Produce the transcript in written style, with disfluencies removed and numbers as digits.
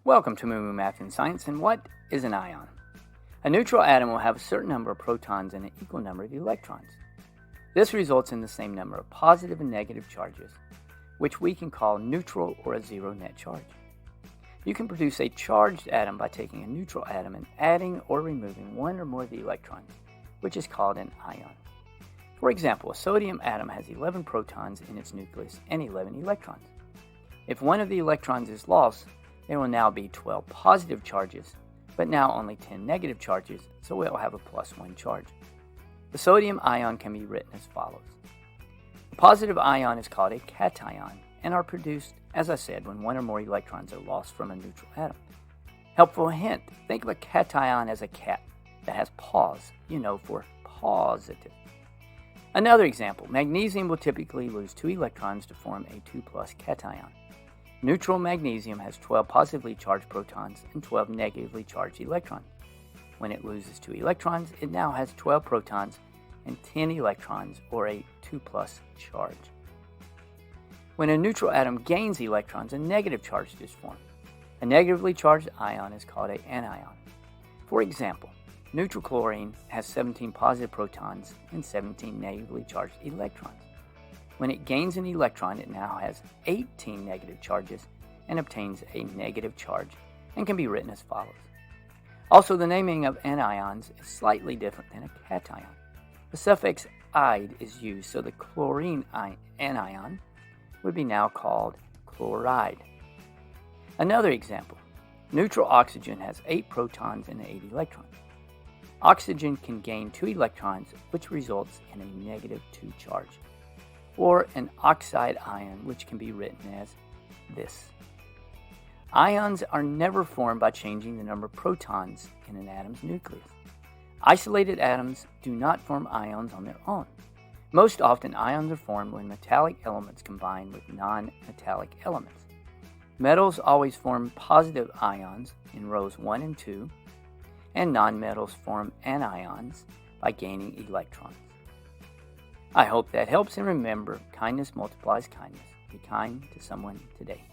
Welcome to MooMooMath in Science. And what is an ion? A neutral atom will have a certain number of protons and an equal number of electrons. This results in the same number of positive and negative charges, which we can call neutral or a zero net charge. You can produce a charged atom by taking a neutral atom and adding or removing one or more of the electrons, which is called an ion. For example, a sodium atom has 11 protons in its nucleus and 11 electrons. If one of the electrons is lost, there will now be 12 positive charges, but now only 10 negative charges, so it will have a plus 1 charge. The sodium ion can be written as follows. A positive ion is called a cation and are produced, as I said, when one or more electrons are lost from a neutral atom. Helpful hint, think of a cation as a cat that has paws, for positive. Another example, magnesium will typically lose 2 electrons to form a 2+ cation. Neutral magnesium has 12 positively charged protons and 12 negatively charged electrons. When it loses 2 electrons, it now has 12 protons and 10 electrons, or a 2+ charge. When a neutral atom gains electrons, a negative charge is formed. A negatively charged ion is called an anion. For example, neutral chlorine has 17 positive protons and 17 negatively charged electrons. When it gains an electron, it now has 18 negative charges and obtains a negative charge and can be written as follows. Also, the naming of anions is slightly different than a cation. The suffix "ide" is used, so the chlorine anion would be now called chloride. Another example, neutral oxygen has 8 protons and 8 electrons. Oxygen can gain 2 electrons, which results in a negative 2 charge, or an oxide ion, which can be written as this. Ions are never formed by changing the number of protons in an atom's nucleus. Isolated atoms do not form ions on their own. Most often, ions are formed when metallic elements combine with non-metallic elements. Metals always form positive ions in rows 1 and 2, and nonmetals form anions by gaining electrons. I hope that helps, and remember, kindness multiplies kindness. Be kind to someone today.